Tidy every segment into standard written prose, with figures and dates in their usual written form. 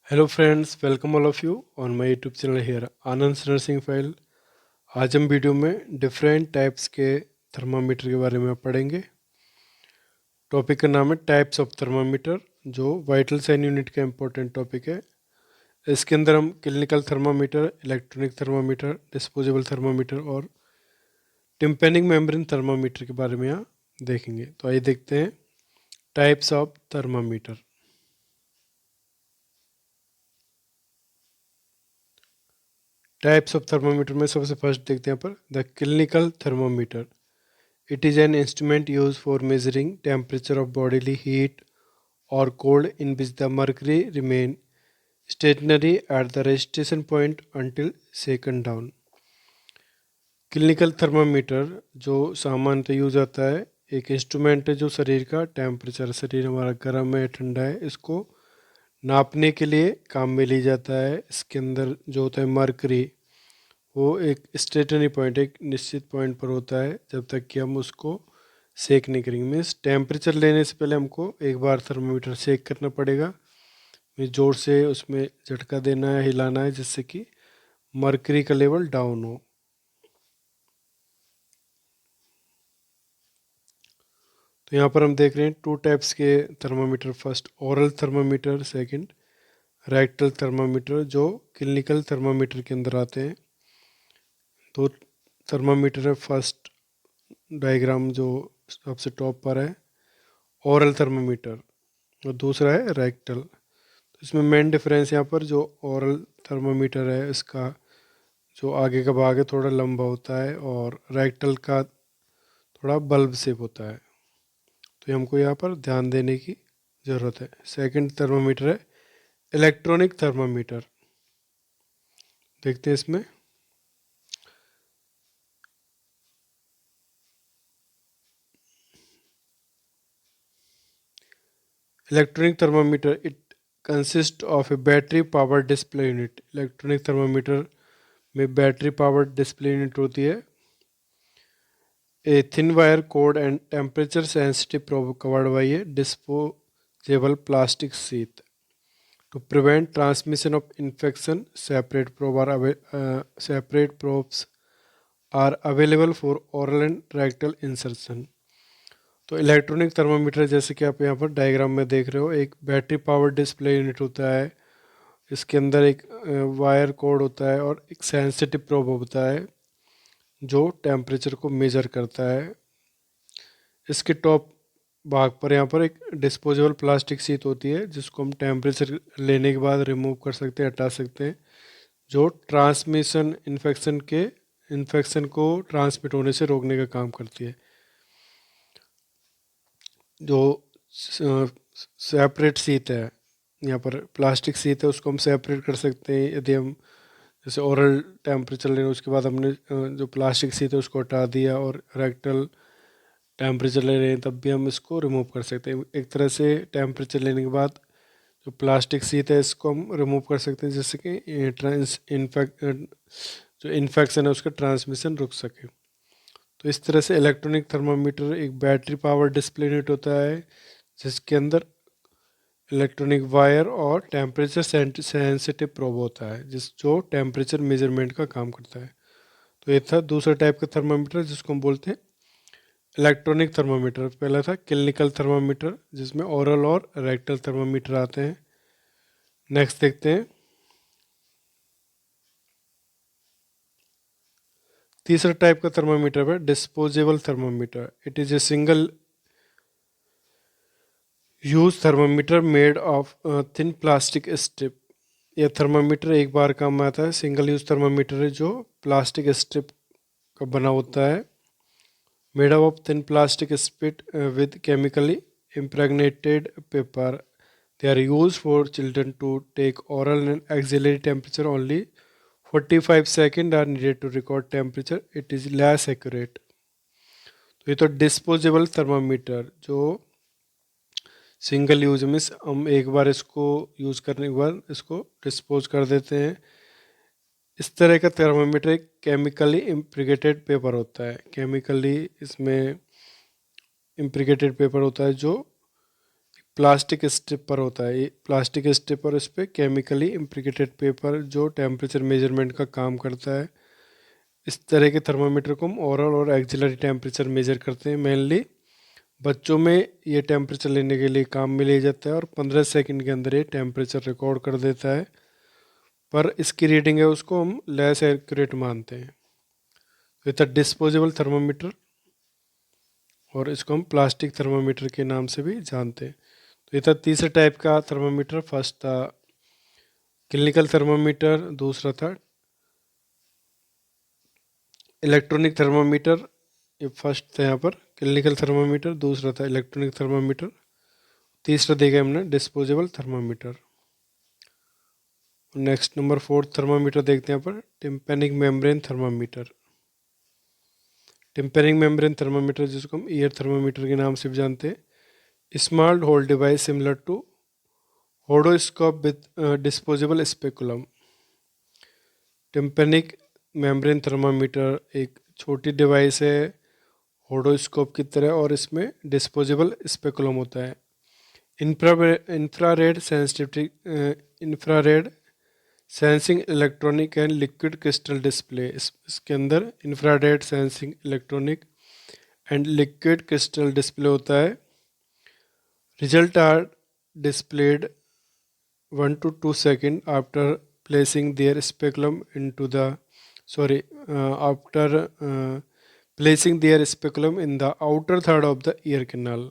Hello friends, welcome all of you on my YouTube channel here Anand nursing file. आज हम video में different types के thermometer के बारे में पढ़ेंगे। टॉपिक का नाम है टाइप्स ऑफ थर्मामीटर, जो वाइटल साइन यूनिट का इम्पोर्टेंट टॉपिक है। इसके अंदर हम clinical thermometer, electronic thermometer, disposable thermometer और टिम्पेनिक मेम्ब्रेन थर्मामीटर के बारे में यहाँ देखेंगे। तो आइए देखते हैं types of thermometer. Types of thermometer में सबसे फर्स्ट देखते हैं यहाँ पर the clinical thermometer. It is an instrument used for measuring temperature of bodily heat or cold in which the mercury remain stationary at the registration point until shaken down. Clinical thermometer जो सामान्यतः use आता है, एक instrument है जो शरीर का temperature, शरीर हमारा गर्म है ठंडा है, इसको नापने के लिए काम में ली जाता है। इसके अंदर जो होता है मरकरी, वो एक स्टेशनरी पॉइंट, एक निश्चित पॉइंट पर होता है जब तक कि हम उसको सेक नहीं करेंगे। मीन्स टेम्परेचर लेने से पहले हमको एक बार थर्मामीटर सेक करना पड़ेगा। मीन्स जोर से उसमें झटका देना है, हिलाना है, जिससे कि मरकरी का लेवल डाउन हो। तो यहाँ पर हम देख रहे हैं टू टाइप्स के thermometer. First oral thermometer, second rectal thermometer, जो क्लिनिकल थर्मामीटर के अंदर आते हैं। तो थर्मामीटर है, फर्स्ट डायग्राम जो सबसे टॉप पर है ओरल थर्मामीटर, और दूसरा है रेक्टल। तो इसमें मेन डिफरेंस यहाँ पर जो ओरल थर्मामीटर है, इसका जो आगे का भाग है थोड़ा लंबा होता है और रेक्टल का थोड़ा बल्ब शेप होता है। तो ये हमको यहाँ पर ध्यान देने की ज़रूरत है। सेकंड थर्मामीटर है इलेक्ट्रॉनिक थर्मामीटर। देखते हैं इसमें electronic thermometer, it consist of A battery power display unit. Electronic thermometer में बैटरी पावर डिस्प्ले यूनिट होती है। A thin wire cord and temperature sensitive probe covered by a disposable plastic sheath. To prevent transmission of infection, separate probes are available for oral and rectal insertion. तो electronic thermometer जैसे कि आप यहाँ पर diagram में देख रहे हो, एक बैटरी पावर डिस्प्ले यूनिट होता है। इसके अंदर एक वायर कोड होता है और एक सेंसिटिव प्रोब होता है जो टेम्परेचर को मेजर करता है। इसके टॉप भाग पर यहाँ पर एक डिस्पोजेबल प्लास्टिक शीट होती है, जिसको हम टेम्परेचर लेने के बाद रिमूव कर सकते हैं, हटा सकते हैं, जो ट्रांसमिशन इन्फेक्शन को ट्रांसमिट होने से रोकने का काम करती है। जो सेपरेट शीट है, यहाँ पर प्लास्टिक शीट है, उसको हम सेपरेट कर सकते हैं। यदि हम जैसे ओरल टेम्परेचर लेना, उसके बाद हमने जो प्लास्टिक शीट है उसको हटा दिया और रेक्टल टेम्परेचर ले रहे हैं, तब भी हम इसको रिमूव कर सकते हैं। एक तरह से टेम्परेचर लेने के बाद जो प्लास्टिक शीट है इसको हम रिमूव कर सकते हैं, जिससे कि जो इन्फेक्शन है उसका ट्रांसमिशन रुक सके। तो इस तरह से इलेक्ट्रॉनिक थर्मामीटर एक बैटरी पावर डिस्प्ले यूनिट होता है, जिसके अंदर इलेक्ट्रॉनिक वायर और टेम्परेचर सेंसिटिव प्रोब होता है, जो टेम्परेचर मेजरमेंट का काम करता है। तो ये था दूसरा टाइप का थर्मामीटर, जिसको हम बोलते हैं इलेक्ट्रॉनिक थर्मामीटर। पहला था क्लिनिकल थर्मामीटर, जिसमें ओरल और रेक्टल थर्मामीटर आते हैं। नेक्स्ट देखते हैं तीसरा टाइप का थर्मामीटर है disposable thermometer. It is a single use thermometer made of thin plastic strip. यह थर्मामीटर एक बार काम आता है। सिंगल यूज थर्मामीटर है जो प्लास्टिक स्ट्रिप का बना होता है, made up of thin plastic spit with chemically impregnated paper. They are used for children to take oral and auxiliary temperature. Only 45 seconds are needed to record temperature. It is less accurate. तो ये तो disposable thermometer जो single use में हम एक बार इसको use करने के बाद इसको डिस्पोज कर देते हैं। इस तरह का थर्मामीटर एक केमिकली इम्प्रीगेटेड पेपर होता है। केमिकली इसमें इम्प्रीगेटेड पेपर होता है जो प्लास्टिक स्ट्रिपर होता है, ये प्लास्टिक स्ट्रिपर, इस पर केमिकली इम्प्लिकेटेड पेपर जो टेम्परेचर मेजरमेंट का काम करता है। इस तरह के थर्मामीटर को हम ओरल और एक्सिलरी टेम्परेचर मेजर करते हैं। मेनली बच्चों में ये टेम्परेचर लेने के लिए काम में लिया जाता है और 15 सेकंड के अंदर ये टेम्परेचर रिकॉर्ड कर देता है, पर इसकी रीडिंग है उसको हम लेस एक्यूरेट मानते हैं। तो ये था डिस्पोजेबल थर्मामीटर, और इसको हम प्लास्टिक थर्मामीटर के नाम से भी जानते हैं। तो ये था तीसरे टाइप का थर्मामीटर। फर्स्ट था क्लिनिकल थर्मामीटर, दूसरा था इलेक्ट्रॉनिक थर्मामीटर। ये फर्स्ट था यहाँ पर क्लिनिकल थर्मामीटर, दूसरा था इलेक्ट्रॉनिक थर्मामीटर, तीसरा देखा हमने disposable thermometer. Next number 4 thermometer देखते हैं यहाँ पर tympanic membrane thermometer. Tympanic membrane thermometer, जिसको हम ईयर थर्मामीटर के नाम से भी जानते हैं, small hole device similar to otoscope with disposable speculum. Tympanic membrane thermometer एक छोटी डिवाइस है होडोस्कोप की तरह, और इसमें डिस्पोजेबल स्पेकुलम होता है। Infrared sensing electronic and liquid crystal display. इसके अंदर infrared sensing electronic and liquid crystal display होता है। Result are displayed 1 to 2 seconds after placing their speculum into the after placing their speculum in the outer third of the ear canal।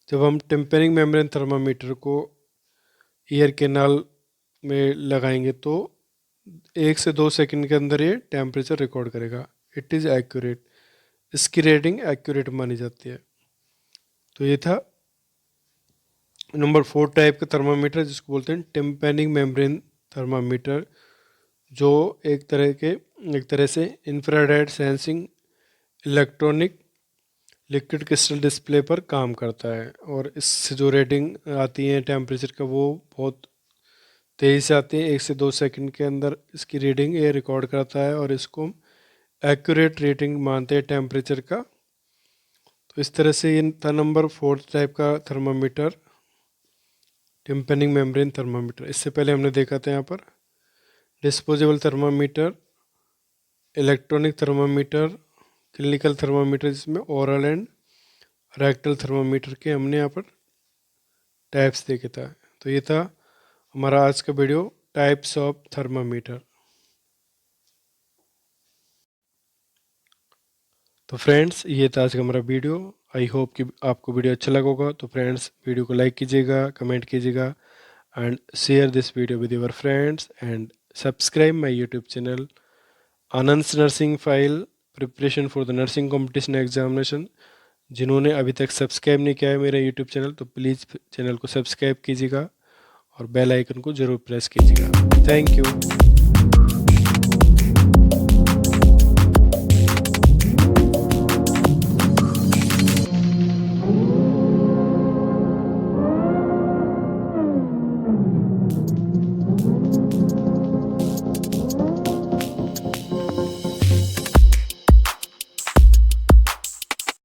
जब हम tympanic membrane thermometer को ear canal में लगाएंगे तो 1 से 2 second के अंदर ये टेम्परेचर रिकॉर्ड करेगा। इट इज़ एक्यूरेट, इसकी रेटिंग एक्यूरेट मानी जाती है। तो ये था नंबर 4 टाइप का थर्मामीटर, जिसको बोलते हैं टिम्पैनिक मेम्ब्रेन थर्मामीटर, जो एक तरह से infrared sensing electronic liquid crystal display पर काम करता है, और इससे जो रेटिंग आती है टेम्परेचर का वो बहुत तेज़ी से आती है। 1 से 2 सेकंड के अंदर इसकी रीडिंग ये रिकॉर्ड करता है, और इसको हम एक्यूरेट रेटिंग मानते हैं टेम्परेचर का। तो इस तरह से ये था नंबर 4 टाइप का थर्मामीटर, टिम्पैनिक मेम्ब्रेन थर्मामीटर। इससे पहले हमने देखा था यहाँ पर disposable thermometer, electronic thermometer, clinical thermometer, जिसमें ओरल एंड रेक्टल थर्मामीटर के हमने यहाँ पर टाइप्स देखे था। तो ये था हमारा आज का वीडियो, टाइप्स ऑफ थर्मामीटर। तो फ्रेंड्स, ये था आज का हमारा वीडियो। आई होप कि आपको वीडियो अच्छा लगा होगा। तो फ्रेंड्स, वीडियो को लाइक कीजिएगा, कमेंट कीजिएगा, and share this video with your friends, and subscribe my YouTube channel Anand nursing file preparation for the nursing competition examination. जिन्होंने अभी तक सब्सक्राइब नहीं किया है मेरा यूट्यूब चैनल, तो प्लीज़ चैनल को सब्सक्राइब कीजिएगा और बेल आइकन को ज़रूर प्रेस कीजिएगा। Thank you.